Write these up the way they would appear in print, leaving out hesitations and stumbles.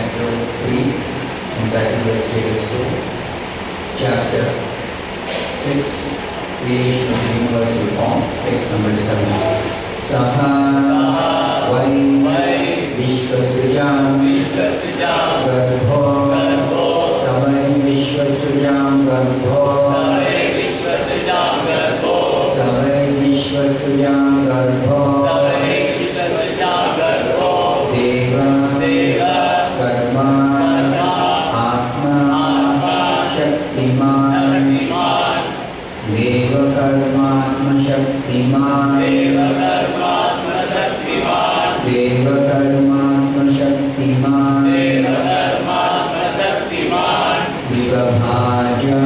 Chapter 3, entitled as Status Quo. Chapter 6, Creation of the Universal Form, text number 7. Saha vai visva-srjam garbho samai visva-srjam garbho samai visva-srjam garbho deva-karmatma-saktiman deva-karmatma-saktiman deva-karmatma-saktiman vibabhaja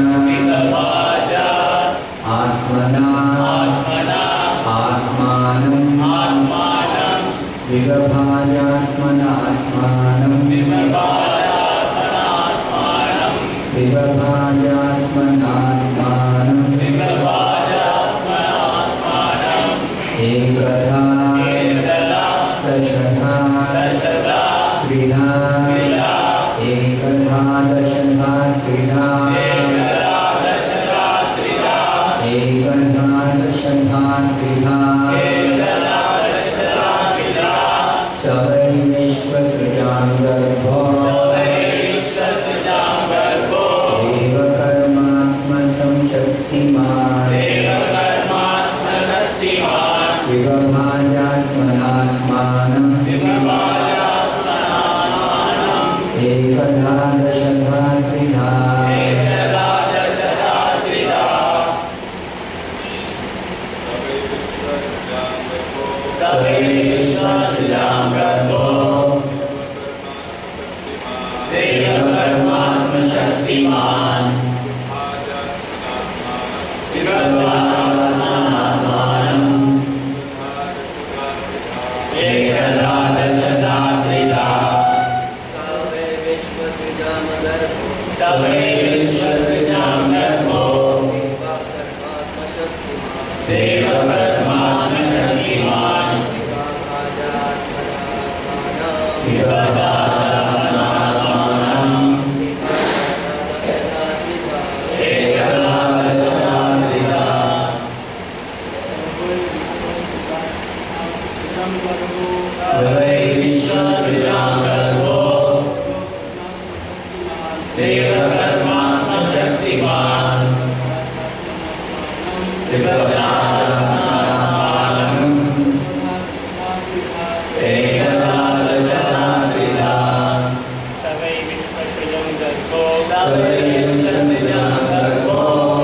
atmana atmanam vibabhajatmanatmanam vibabhajatmanatmanam ekadha dasadha tridha ekadha dasadha tridha ekadha dasadha tridha savai visva-srjam garbho deva-karmatma-saktiman vibabhajatmanatmanam ekadha dasadha tridha savai visva-srjam garbho deva-karmatma-saktiman vibabhaja-atmanam ekadha dasadha tridha savai visva-srjam garbho deva-karmatma-saktiman vibabhajatmanatmanam ekadha dasadha tridha savai visva-srjam garbho deva-karmatma-saktiman vibabhajatmanatmanam ekadha dasadha tridha savai visva-srjam garbho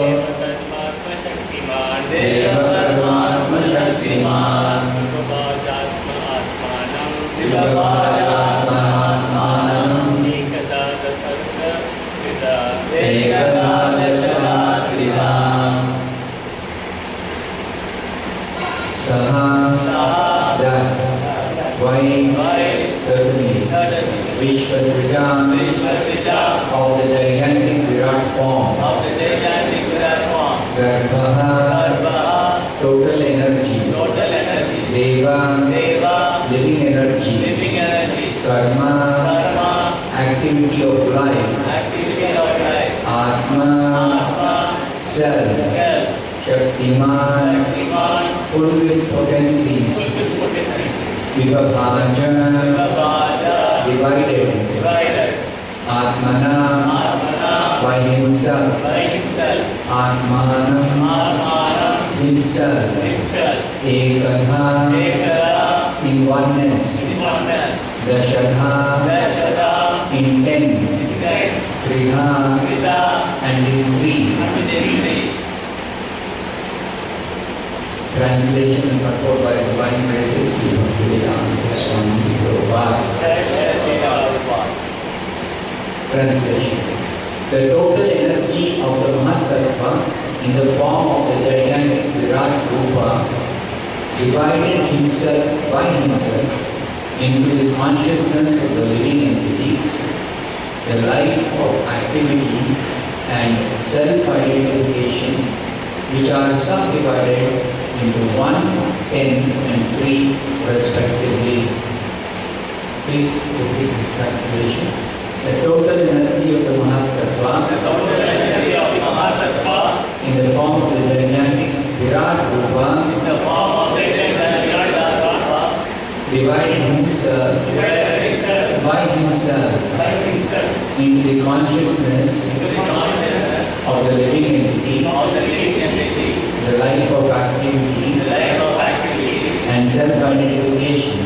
deva-karmatma-saktiman deva-karmatma-saktiman vibabhajatmanatmanam ekadha dasadha tridha saha that why certainly visva-srjam of the gigantic virat form garbhah total energy deva living energy karma activity of life atma self saktiman full with potencies vibabhaja divided atmana by himself atmanam himself ekadha in oneness dasadha in 10 tridha and in 3 translation and purport by Divine Graces translation. The total energy of the mahat-tattva in the form of the gigantic virat-rupa divided himself by himself into the consciousness of the living entities, the life of activity and self-identification, which are subdivided into 1, 10 and 3 respectively. Please repeat this translation. himself into the consciousness of the living entity, the life of activity and self-identification,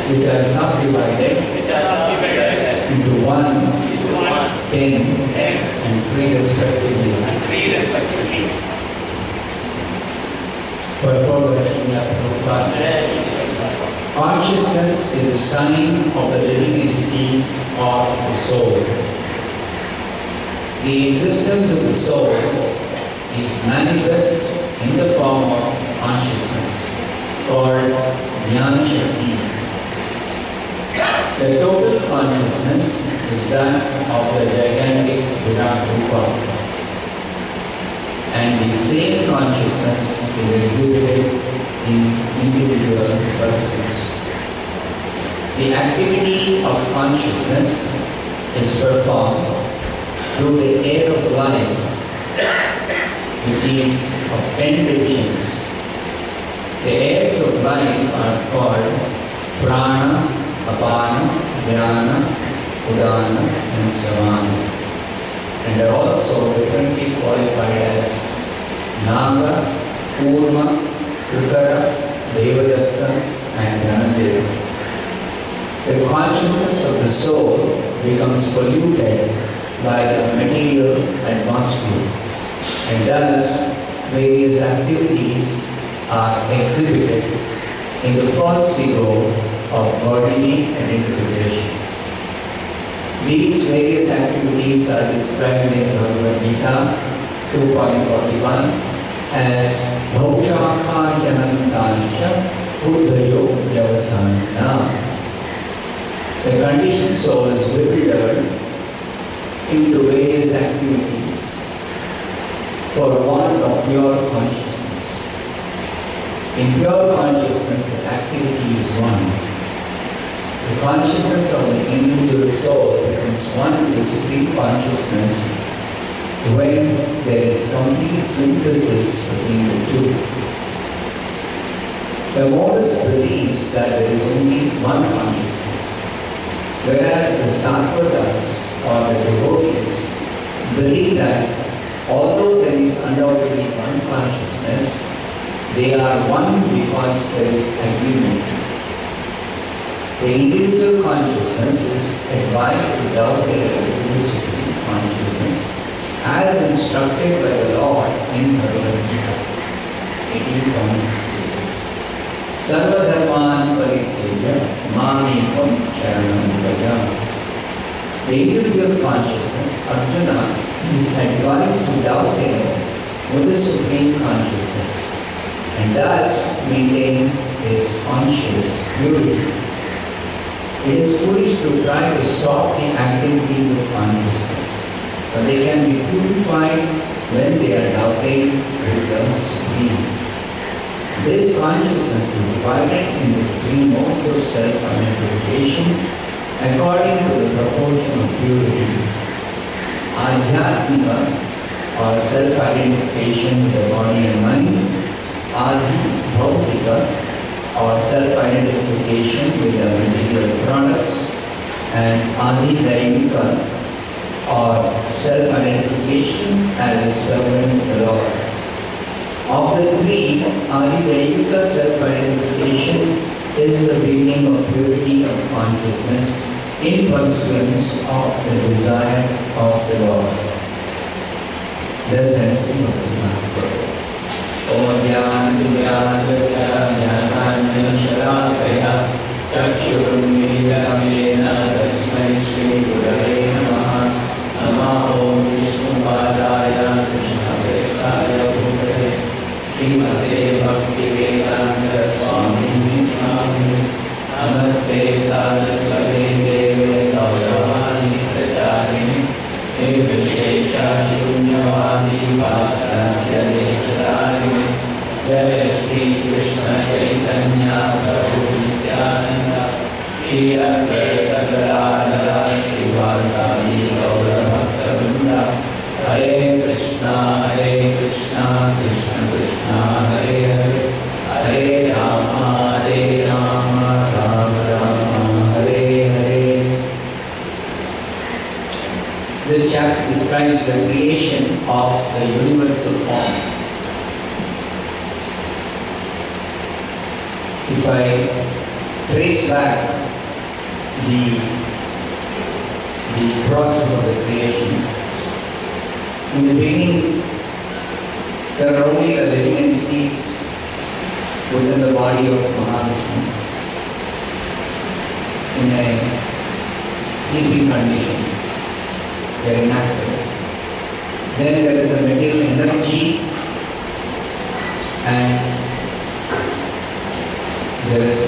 which are subdivided into 1, 10 and 3 respectively. Purport. Consciousness is a sign of the living entity of the soul. The existence of the soul is manifest in the form of consciousness called jñana-sakti. The total consciousness is that of the gigantic virat-rupa. And the same consciousness is exhibited in individual persons. The activity of consciousness is performed through the air of life, which is of 10 divisions. The airs of life are called prana, apana, vyana, udana and samana, and are also differently qualified as naga, tridha, deva-karmatma-saktiman and deva. The consciousness of the soul becomes polluted by the material atmosphere, and thus various activities are exhibited in the false ego of bodily identification. These various activities are described in Bhagavad-gita 2.41 as bahu-sakha udana. The conditioned soul is bewildered into various activities for want of pure consciousness. In pure consciousness, the activity is one. The consciousness of the individual soul becomes one with the supreme consciousness when there is complete synthesis between the two. The monist believes that there is only one consciousness, whereas the sattvatas or the devotees believe that although there is undoubtedly one consciousness, they are one because there is agreement. The individual consciousness is advised to doubt the supreme consciousness as instructed by the Lord in Bhagavad-gita 18.66. Sarva-dharman parityajya mam-ekam sharanam vraja. The individual consciousness, Arjuna, is advised to doubt with the supreme consciousness and thus maintain his conscious purity. It is foolish to try to stop the activities of consciousness, but they can be purified when they are doubting with the Supreme. This consciousness is divided into 3 modes of self-identification according to the proportion of purity. Adhyatmika or self-identification with the body and mind, bhautika or self-identification with the material products, and adi-daivika or self-identification as a servant of the Lord. Of the 3, adi-daivika self-identification is the beginning of purity of consciousness in pursuance of the desire of the Lord. Thus ends the Bhagavad-gita. Om Jnana-Jnana-Jasya Jnana-Jnana-Shalakaya Chakshurumidamena Tasmai Shri Gurave Namaha. Namaha Om Vishnu-padaya Krishna-vedaya Bhutale Srimate Bhakti-vedanta Swamini Namini. Namaste Saraswate Deve Saurabhani Pracharini Nirvishesha Shunyavadi Vācārya Desharini. Jai Shri Krishna Chaitanya Prabhu Nityananda Shri Advaita Gadadhara Srivasadi Gaura Bhakta-vrinda. Hare Krishna Krishna Krishna Hare Hare, Hare Rama Rama Rama Rama Hare Hare. This chapter describes the creation of the universal form. If I trace back the process of the creation, in the beginning there are only the living entities within the body of Mahavishnu in a sleeping condition. They are inactive. Then there is the material energy, and there is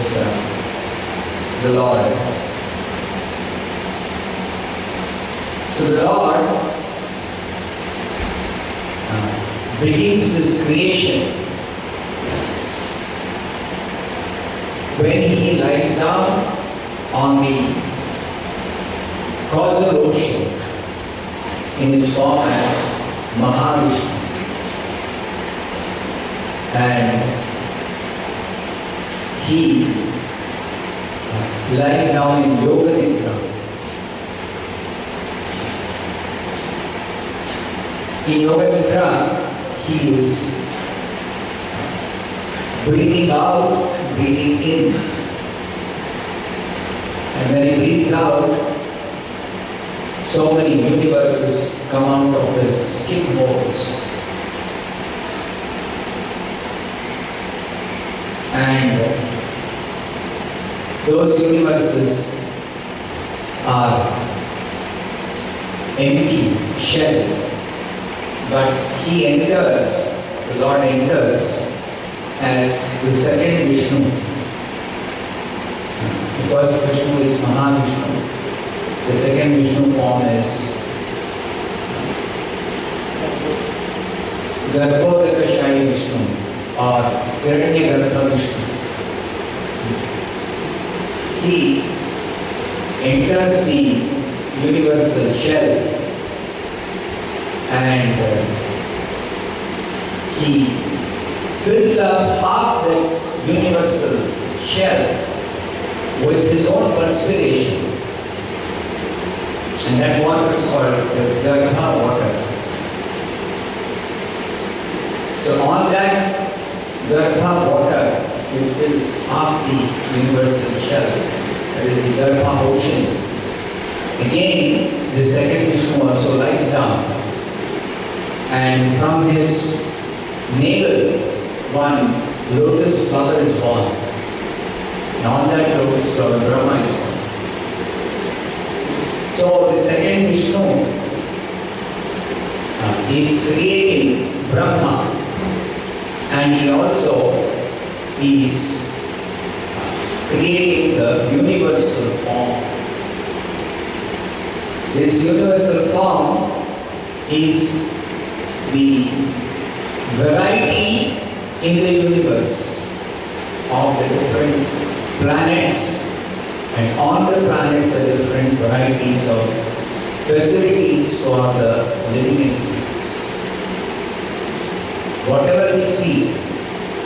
the Lord. So the Lord begins this creation when He lies down on the causal ocean in His form as Mahavishnu, and He lies down in yoga nidra. In yoga nidra, He is breathing out, breathing in. And when He breathes out, so many universes come out of His skin folds. And those universes are empty shell, but He enters, the Lord enters as the second Vishnu. The first Vishnu is Mahavishnu. The second Vishnu form is garbho Vishnu or Hiranyagarbha Vishnu. He enters the universal shell and He fills up half the universal shell with His own perspiration. And that water is called the garbha water. So on that garbha water, He fills half the universal shell, that is the garbha ocean. Again, the second Vishnu also lies down, and from his navel, one lotus flower is born. And on that lotus flower, Brahma is born. So the second Vishnu is creating Brahma, and he also is creating the universal form. This universal form is the variety in the universe of the different planets, and on the planets are different varieties of facilities for the living entities. Whatever we see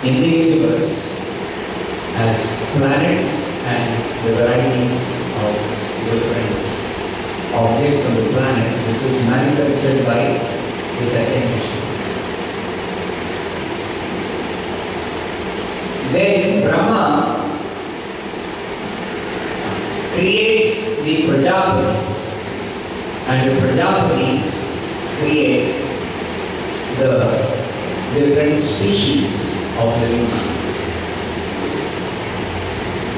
in the universe as planets and the varieties of different objects on the planets, this is manifested by the second Vishnu. Then Brahma creates the Prajapatis, and the Prajapatis create the different species of living beings.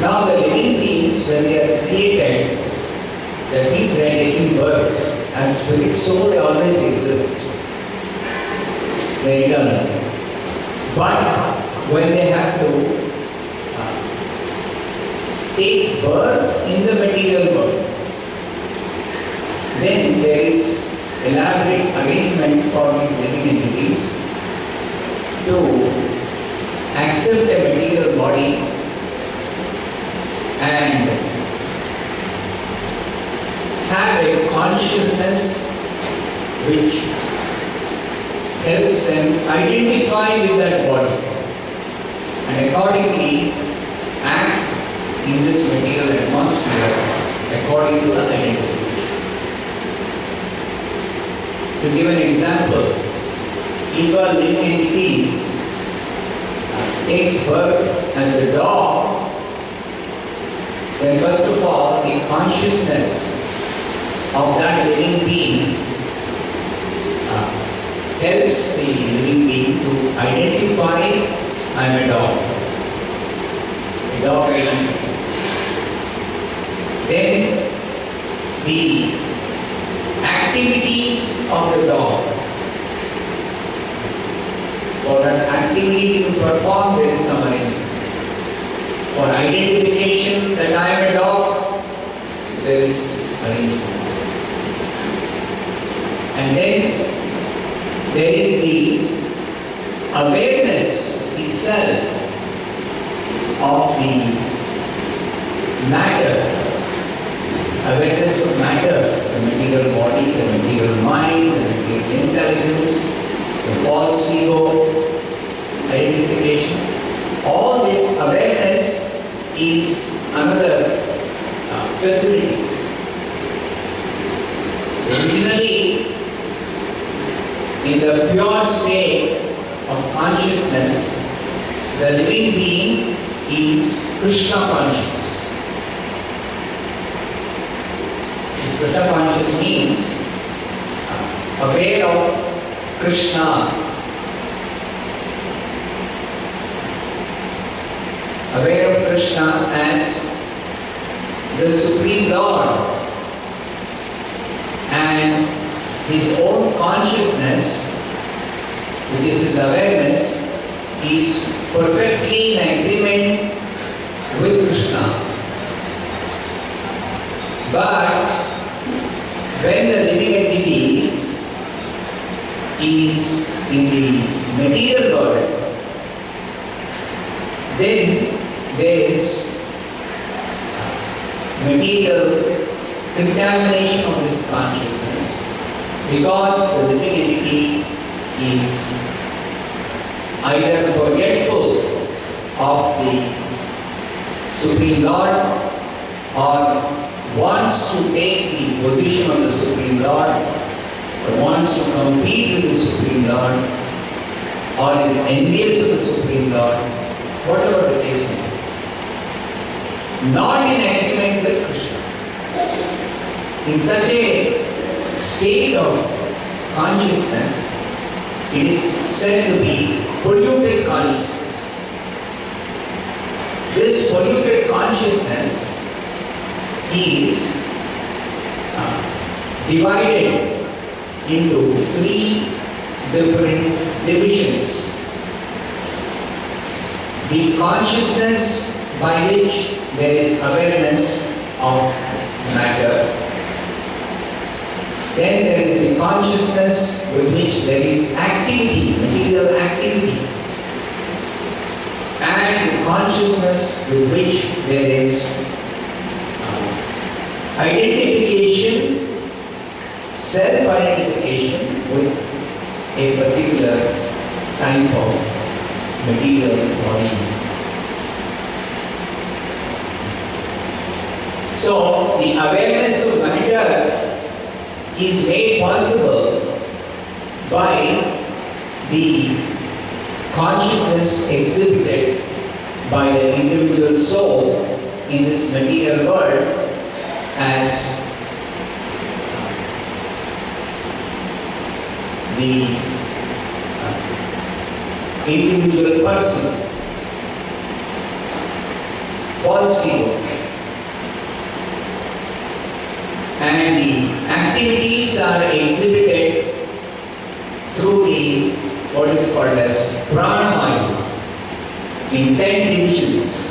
Now the living beings, when they are created, that means they are taking birth as spirit, so they always exist. They are eternal. But when they have to take birth in the material world, then there is elaborate arrangement for these living entities to accept a material body and have a consciousness which helps them identify with that body and accordingly act in this material atmosphere according to the identification. To give an example, if a living entity takes birth as a dog, then first of all, the consciousness of that living being helps the living being to identify I am a dog. A dog identity. Then the activities of the dog. For that activity to perform, there is some arrangement. For identification that I am a dog, there is arrangement. And then there is the awareness itself of the matter, awareness of matter, the material body, the material mind, the material intelligence, the false ego, identification. All this awareness is another facility. Originally, in the pure state of consciousness, the living being is Krishna conscious. Krishna conscious means aware of Krishna, aware of Krishna as the Supreme Lord, and his own consciousness, which is his awareness, is perfectly in agreement with Krishna. But when the living entity is in the material world, then there is material contamination of this consciousness, because the living entity is either forgetful of the Supreme Lord or wants to take the position of the Supreme Lord, or wants to compete with the Supreme Lord, or is envious of the Supreme Lord, whatever the case may be. Not in agreement with Krishna. In such a state of consciousness, it is said to be polluted consciousness. This polluted consciousness is divided into three different divisions. The consciousness by which there is awareness of matter. Then there is the consciousness with which there is activity, material activity. And the consciousness with which there is identification, self-identification with a particular type of material body. So, the awareness of matter is made possible by the consciousness exhibited by the individual soul in this material world as the individual person, false ego. And the activities are exhibited through the what is called as prana in 10 divisions.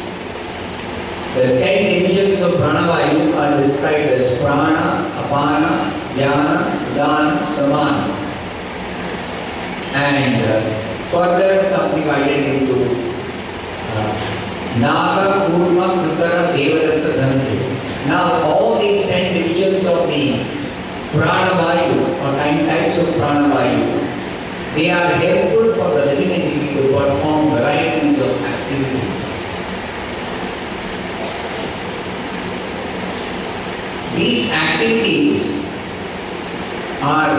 The 10 divisions of prana are described as prana, apana, vyana, udana, samana. And further subdivided into naga, kurma, deva-karmatma-saktiman. Now all these 10 divisions of the prana or 9 types of prana, they are helpful for the living entity to perform varieties of activities. These activities are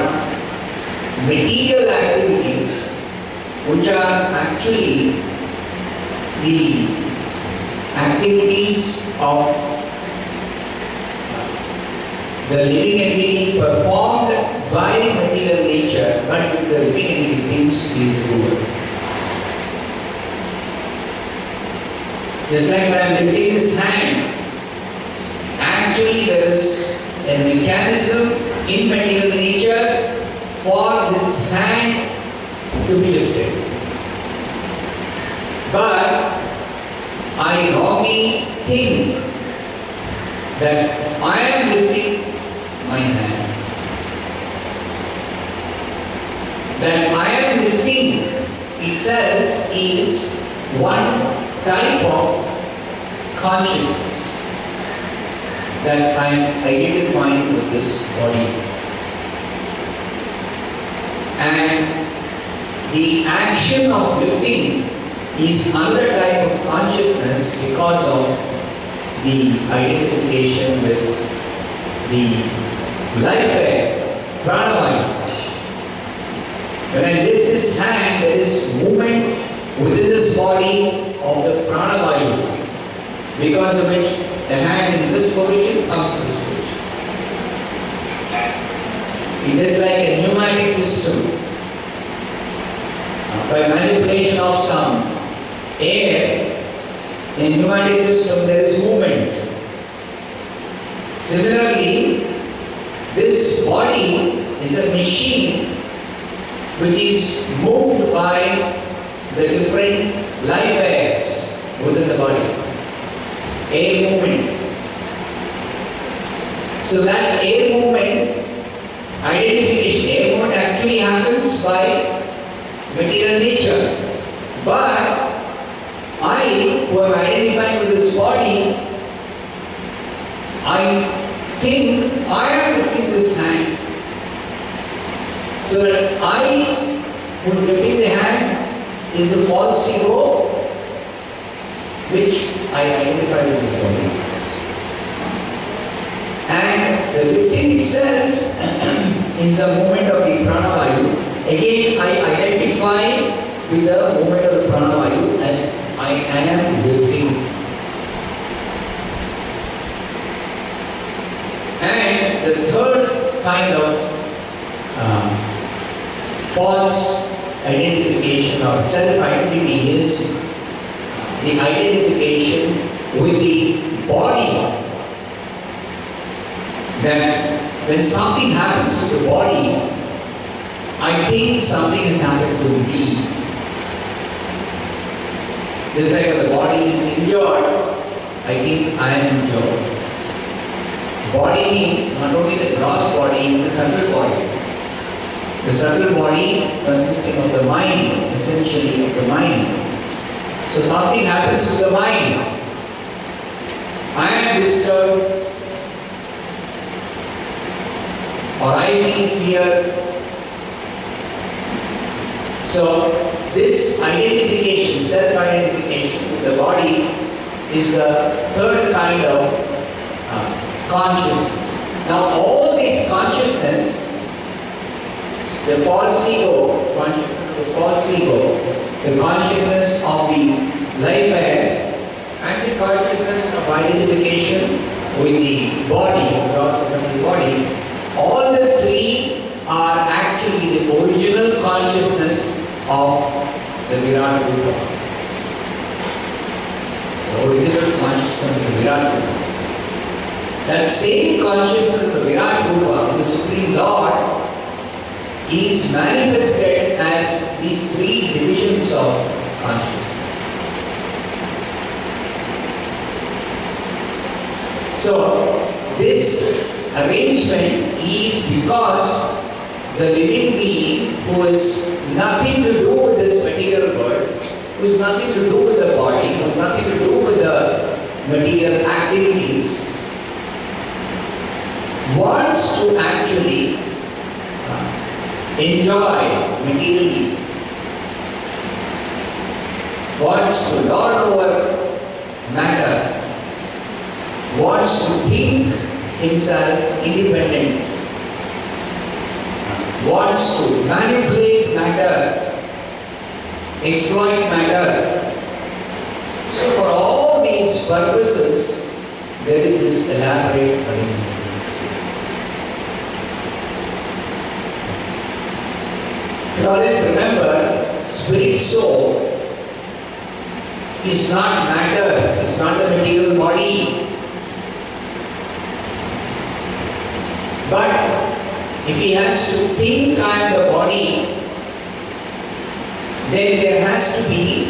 material activities which are actually the activities of the living entity performed by material nature, but the living entity thinks he is the doer. Just like when I am lifting this hand, actually there is a mechanism in material nature for this hand to be lifted. But I wrongly think that I am lifting my hand. That I am lifting itself is one type of consciousness that I am identifying with this body. And the action of lifting is another type of consciousness because of the identification with the life air, prana. When I lift this hand, there is movement within this body of the prana, because of which the hand in this position comes to this position. It is like a pneumatic system. By manipulation of some air, in a pneumatic system there is movement. Similarly, this body is a machine which is moved by the different life airs within the body. Air movement. So that air movement, identification, air movement actually happens by material nature. But I, who am identifying with this body, I think I am lifting this hand. So that I, who is lifting the hand, is the false ego which I identify with this body. And the lifting itself is the movement of the prana. Again, I identify with the movement of the prana as I am lifting. And the third kind of false identification or self-identity is the identification with the body. That when something happens to the body, I think something has happened to me. Just like when the body is injured, I think I am injured. Body means not only the gross body, the subtle body. The subtle body consisting of the mind, essentially of the mind. So something happens to the mind. I am disturbed, or I feel fear. So this identification, self-identification with the body is the third kind of consciousness. Now all these consciousness, the false ego, the consciousness of the life airs, and the consciousness of identification with the body, the process of the body, all the three are actually the original consciousness of the virat-rupa. The original consciousness of the virat-rupa. That same consciousness of the virat-rupa, the Supreme Lord, is manifested as these three divisions of consciousness. So, this arrangement is because the living being who has nothing to do with this material world, who has nothing to do with the body, who has nothing to do with the material activities, wants to actually enjoy materially, wants to lord over matter, wants to think himself independent, wants to manipulate matter, exploit matter. So for all these purposes, there is this elaborate arrangement. Now let's remember, spirit soul is not matter, it's not the material body. But if he has to think I am the body, then there has to be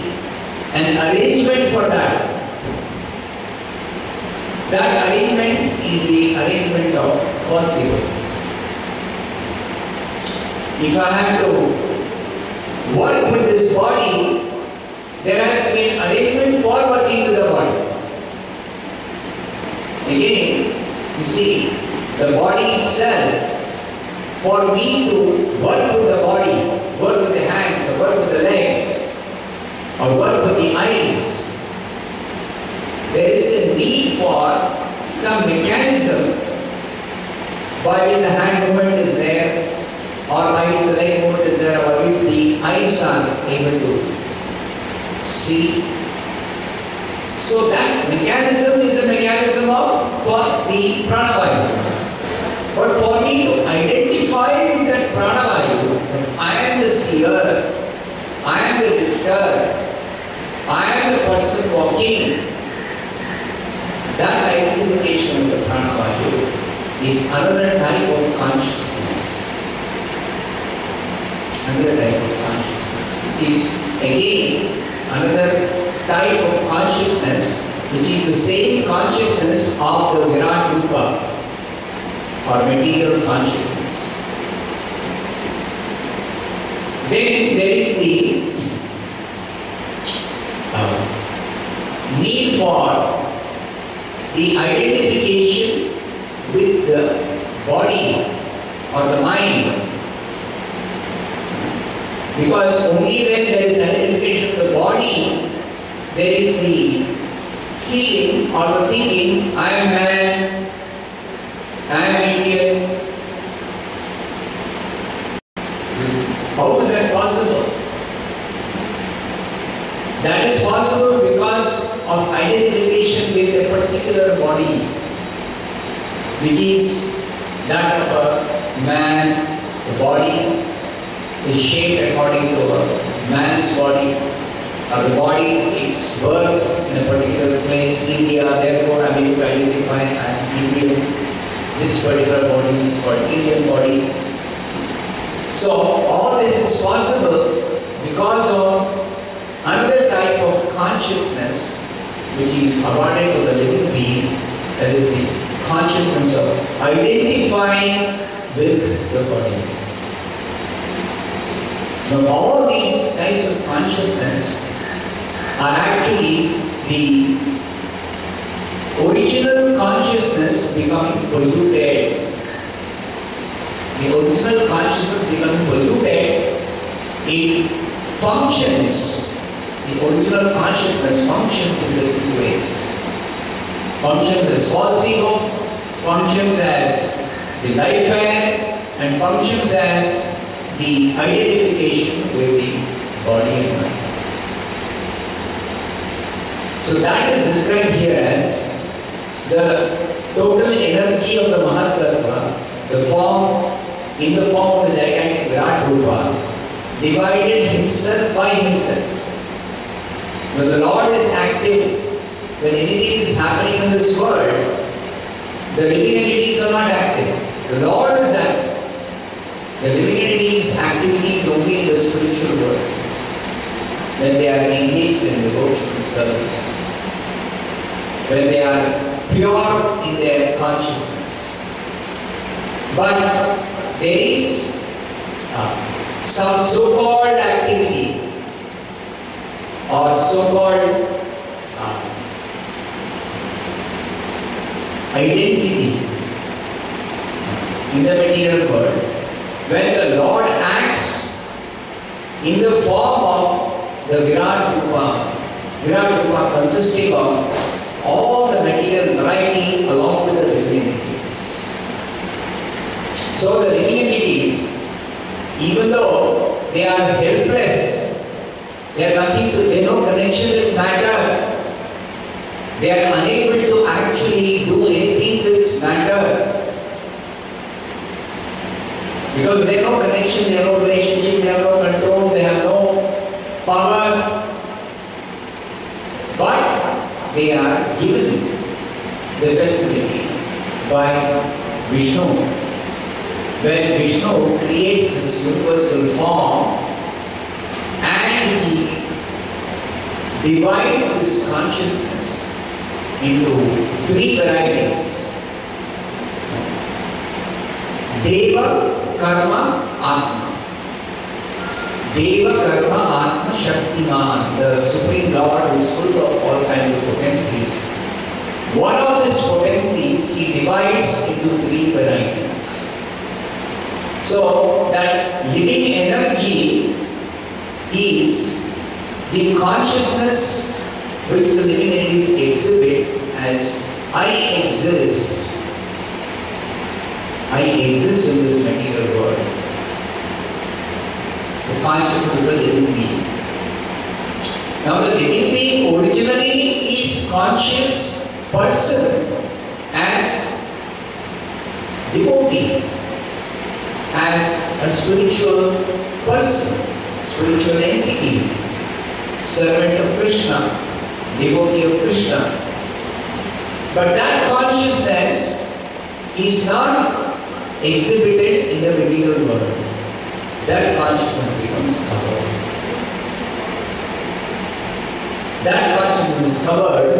an arrangement for that. That arrangement is the arrangement of possible. If I have to work with this body, there has to be an arrangement for working with the body. Again, you see, the body itself, for me to work with the body, work with the hands, or work with the legs, or work with the eyes, there is a need for some mechanism by which the hand movement is there, or by which the leg movement is there, or by which the eyes are able to see. So that mechanism is the mechanism for the prana. But for me to identify with that prana, I am the seer, I am the lifter, I am the person walking. That identification of the prana is another type of consciousness. Another type of consciousness. It is again another type of consciousness which is the same consciousness of the virat-rupa or material consciousness. Then there is the need for the identification with the body or the mind. Because only when there is identification with the body, there is the feeling or the thinking, I am man, I am Indian. How is that possible? That is possible because of identification with a particular body, which is that of a man. The body is shaped according to a man's body, or the body is birth in a particular place, India, therefore I am able to identify I am Indian. This particular body is called Indian body. So all this is possible because of another type of consciousness which is awarded to the living being, that is the consciousness of identifying with the body. Now all these types of consciousness are actually the original consciousness becoming polluted. The original consciousness becoming polluted, it functions. The original consciousness functions in the two ways. Functions as false ego, functions as the life air, and functions as the identification with the body and mind. So that is described here as the total energy of the mahat-tattva, the form, in the form of the gigantic virat-rupa, divided himself by himself. When the Lord is active, when anything is happening in this world, the living entities are not active. The Lord is active. The living entities' activity is only in the spiritual world, when they are engaged in devotional service, when they are pure in their consciousness. But there is some so-called activity or so-called identity in the material world, when the Lord acts in the form of the virat-rupa, virat-rupa consisting of all the material variety along with the living entities. So the living entities Even though they are helpless, they are nothing to, they have no connection with matter. They are unable to actually do anything with matter. Because they have no connection, they have no relationship, they have no control, they have no power. But they are given the facility by Vishnu. When Vishnu creates this universal form and he divides his consciousness into three varieties: deva-karmatma-saktiman. Deva-karmatma-saktiman, the Supreme Lord who is full of all kinds of potencies. One of his potencies he divides into three varieties. So that living energy is the consciousness which the living entities exhibit as I exist. I exist in this material world. The consciousness of the living being. Now the living being originally is conscious person as devotee, as a spiritual person, spiritual entity, servant of Krishna, devotee of Krishna. But that consciousness is not exhibited in the material world. That consciousness becomes covered. That consciousness is covered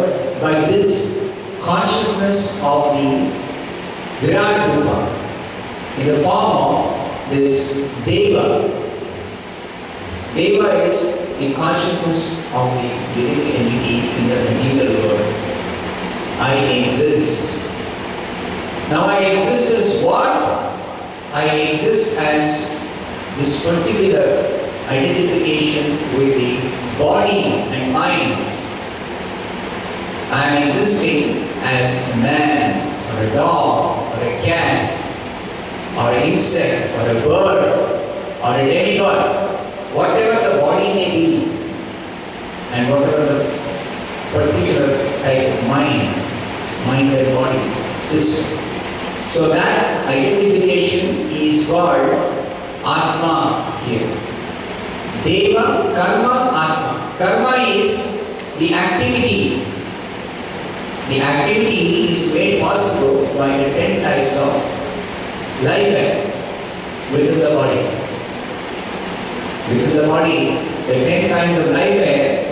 by this consciousness of the virat-rupa in the form of this deva. Deva is the consciousness of the living entity in the material world. I exist. Now I exist as what? I exist as this particular identification with the body and mind. I am existing as a man, or a dog, or a cat, or an insect, or a bird, or a demigod, whatever the body may be, and whatever the particular type of mind and body system. So that identification is called atma here. Deva, karma, atma. Karma is the activity. The activity is made possible by the 10 types of life within the body. Within the body, the 10 kinds of life air,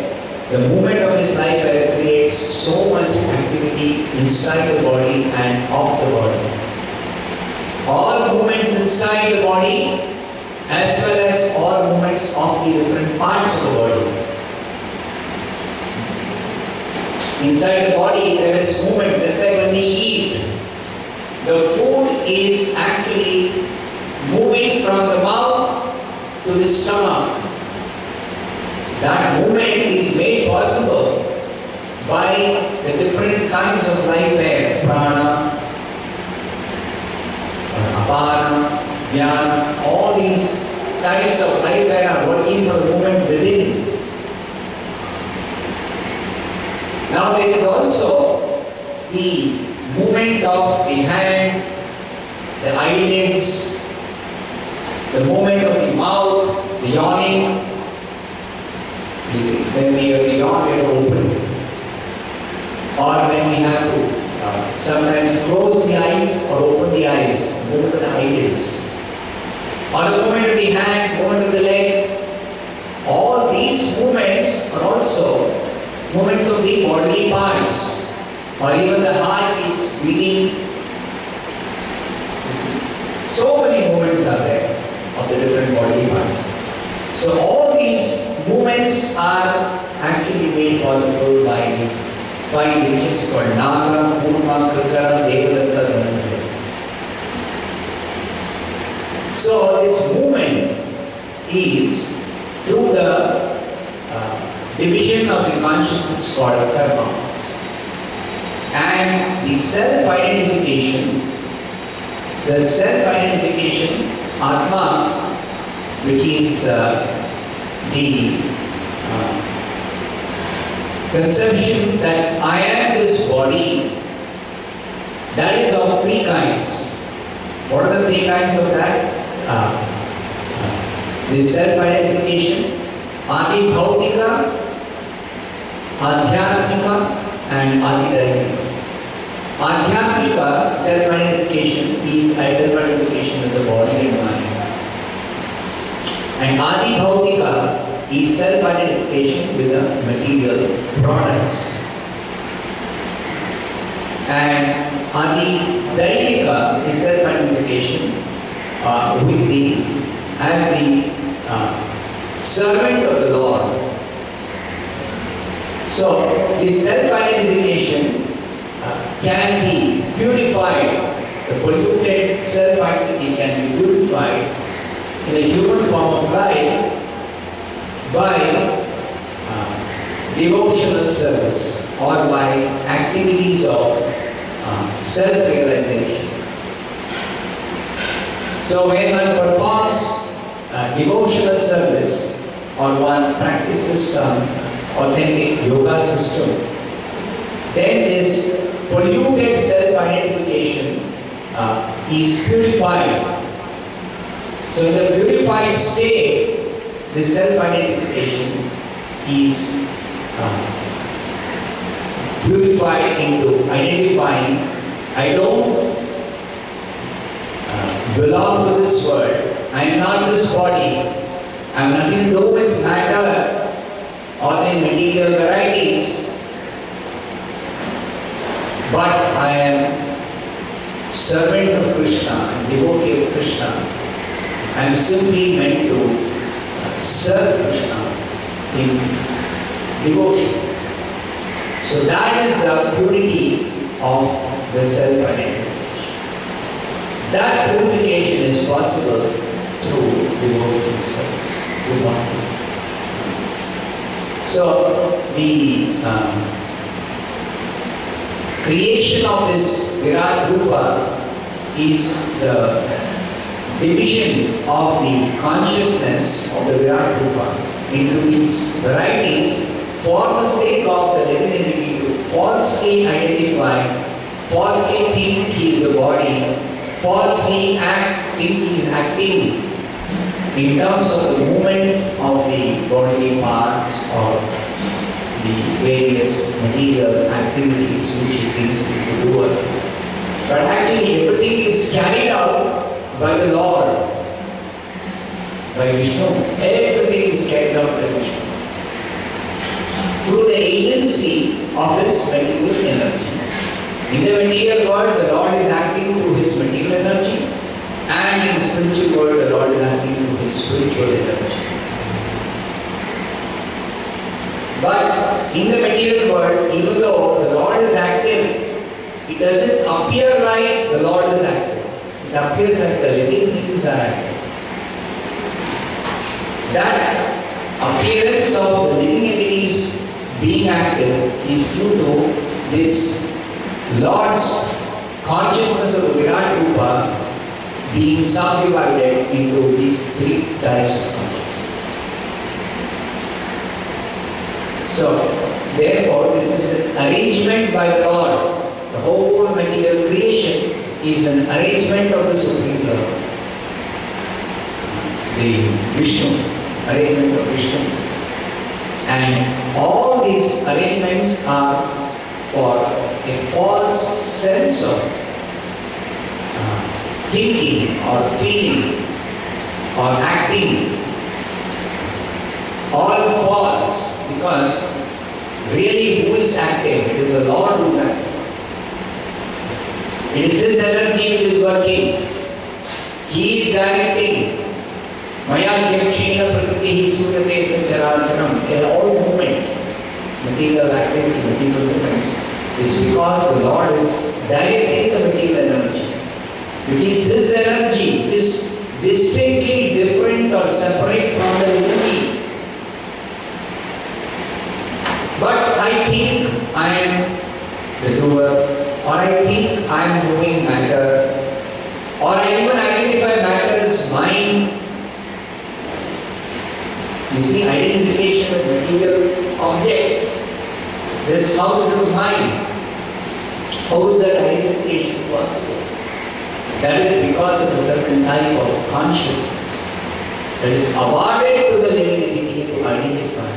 the movement of this life air creates so much activity inside the body and off the body. All movements inside the body as well as all movements of the different parts of the body. Inside the body there is movement, just like when we eat. The food is actually moving from the mouth to the stomach. That movement is made possible by the different kinds of life air, prana, apana, vyana, all these types of life air are working for the movement within. Now there is also the movement of the hand, the eyelids, the movement of the mouth, the yawning. You see, when we have to yawn, we have to open. Or when we have to sometimes close the eyes or open the eyes, movement of the eyelids. Or the movement of the hand, movement of the leg. All these movements are also movements of the bodily parts. Or even the heart is beating. So many movements are there of the different bodily parts. So all these movements are actually made possible by these 5 divisions called naga, deva-karmatma-saktiman. So this movement is through the division of the consciousness called karma. And the self-identification, atma, which is the conception that I am this body, that is of three kinds. What are the three kinds of that? This self-identification, adi-bhautika, adhyatmika, and adi-daivika. Adhyatmika self-identification is self-identification with the body and mind. And adi-bhautika is self-identification with the material products. And adi-daivika is self-identification with the as the servant of the Lord. So this self-identification can be purified. The polluted self-identity can be purified in the human form of life by devotional service or by activities of self-realization. So when one performs devotional service or one practices some authentic yoga system, then this polluted self-identification is purified. So in the purified state, the self-identification is purified into identifying, I don't belong to this world, I am not this body, I have nothing to do with matter or the material varieties, but I am servant of Krishna and devotee of Krishna. I am simply meant to serve Krishna in devotion. So that is the purity of the self-identification. That purification is possible through devotional service. So the creation of this virat-rupa is the division of the consciousness of the virat-rupa into these varieties for the sake of the living entity to falsely identify, falsely think he is the body, falsely act, think he is acting in terms of the movement of the bodily parts or the various material activities which he thinks he could do. But actually everything is carried out by the Lord, by Vishnu. Everything is carried out by Vishnu through the agency of his material energy. In the material world, the Lord is acting through his material energy, and in the spiritual world, the Lord is acting through his spiritual energy. But in the material world, even though the Lord is active, it doesn't appear like the Lord is active. It appears like the living beings are active. That appearance of the living entities being active is due to this Lord's consciousness of the virat-rupa being subdivided into these three types of consciousness. So, therefore, this is an arrangement by the Lord. The whole material creation is an arrangement of the Supreme Lord. The Vishnu, arrangement of Vishnu. And all these arrangements are for a false sense of thinking or feeling or acting. All false, because really who is active? It is the Lord who is active. It is His energy which is working. He is directing. Maya Gyakshina Prakriti Suryate Sancharacharam. All movement, material activity, material movements, is because the Lord is directing the material energy, which is His energy, which is distinctly different or separate from the living being. But I think I am the doer, or I think I am moving matter, or I even identify matter as mine. You see, identification with material objects. This house is mine. How is that identification possible? That is because of a certain type of consciousness that is awarded to the living entity to identify.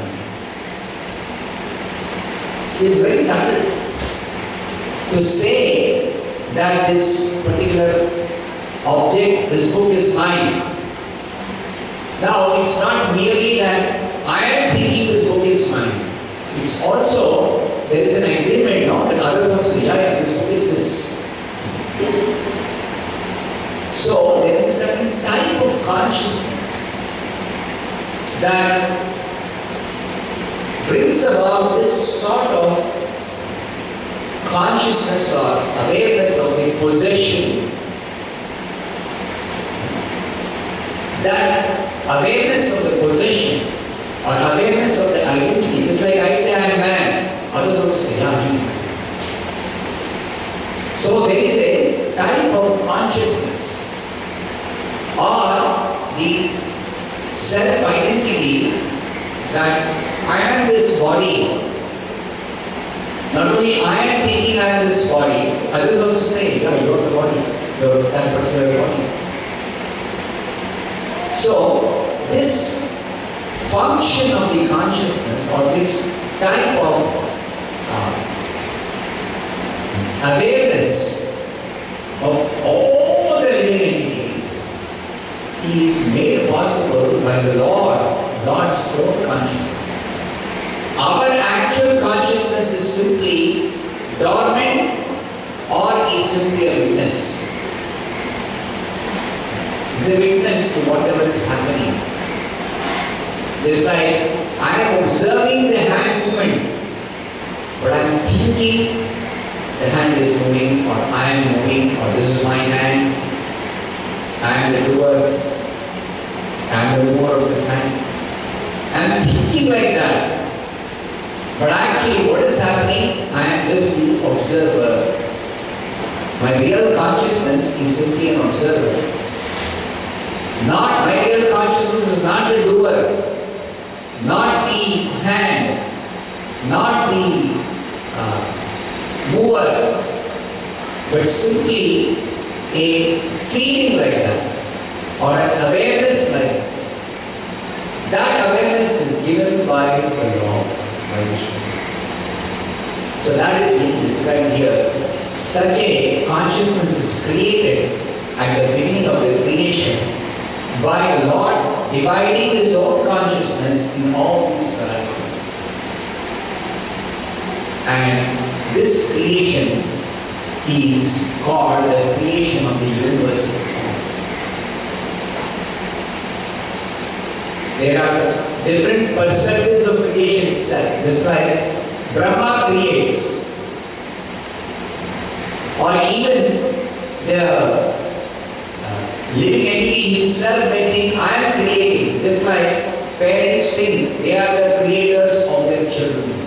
It is very subtle to say that this particular object, this book is mine. Now, it's not merely that I am thinking this book is mine. It's also, there is an agreement, no? That others also say, yeah, this book is his. So, there is a certain type of consciousness that brings about this sort of consciousness or awareness of the possession. That awareness of the possession or awareness of the identity. Just like I say I am man, others also say, yeah, he's man. So there is a type of consciousness or the self-identity that I am this body. Not only I am thinking I am this body, others also say, yeah, you are the body, you are that particular body. So, this function of the consciousness or this type of awareness of all the living entities is made possible by the Lord's own consciousness. Our actual consciousness is simply dormant or is simply a witness. It's a witness to whatever is happening. Just like I am observing the hand movement, but I am thinking the hand is moving, or I am moving, or this is my hand, I am the doer, I am the mover of this hand. I am thinking like that. But actually what is happening? I am just the observer. My real consciousness is simply an observer. Not my real consciousness is not the doer, not the hand, not the mover, but simply a feeling like that or an awareness like that. That awareness is given by the law, by Krishna. So that is being described here. Such a consciousness is created at the beginning of the creation by the Lord dividing His own consciousness in all these varieties. And this creation is called the creation of the universal form. There are different perspectives of creation itself. Just like Brahma creates, or even the living entity himself may think, I am creating. Just like parents think they are the creators of their children.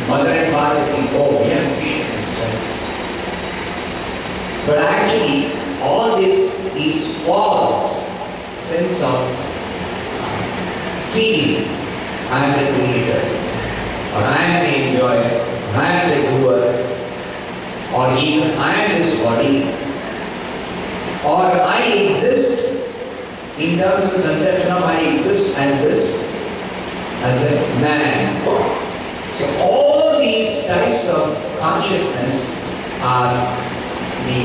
Mother and father think, oh, we have created this child. But actually, all this is false sense of feeling. I am the creator, or I am the enjoyer, or I am the doer, or even I am this body, or I exist in terms of the conception of I exist as this, as a man. So all these types of consciousness are the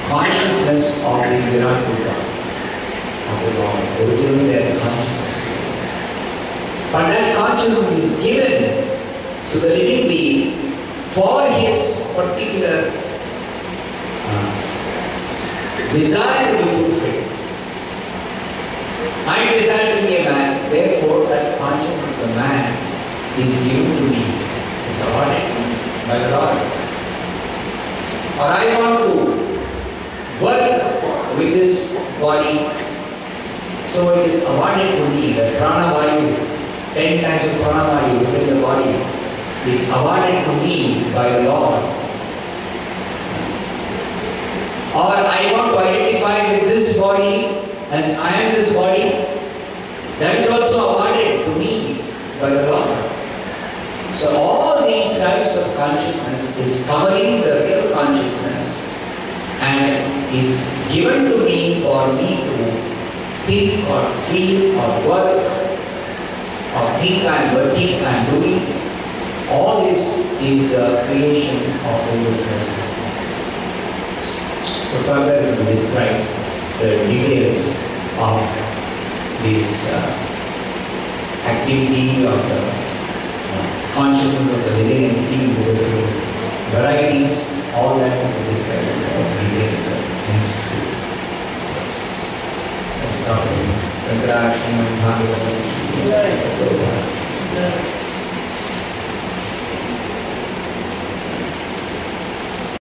consciousness of the virat-rupa, of the Lord. Originally they are consciousness. But that consciousness is given to the living being for his particular desire to be fulfilled. I desire to be a man, therefore that consciousness of the man is given to me, is awarded to me by the Lord. Or I want to work with this body, so it is awarded to me, the prana 10 times of prana within the body is awarded to me by the Lord. Or I want to identify with this body, as I am this body, that is also awarded to me by the Lord. So all these types of consciousness is covering the real consciousness and is given to me for me to think or feel or work or think and working and doing. All this is the creation of the universe. So further we will describe the details of this activity of the consciousness of the living entity, the varieties, all that we will describe in detail in the next few verses. Let's start with Srimad Bhagavatam.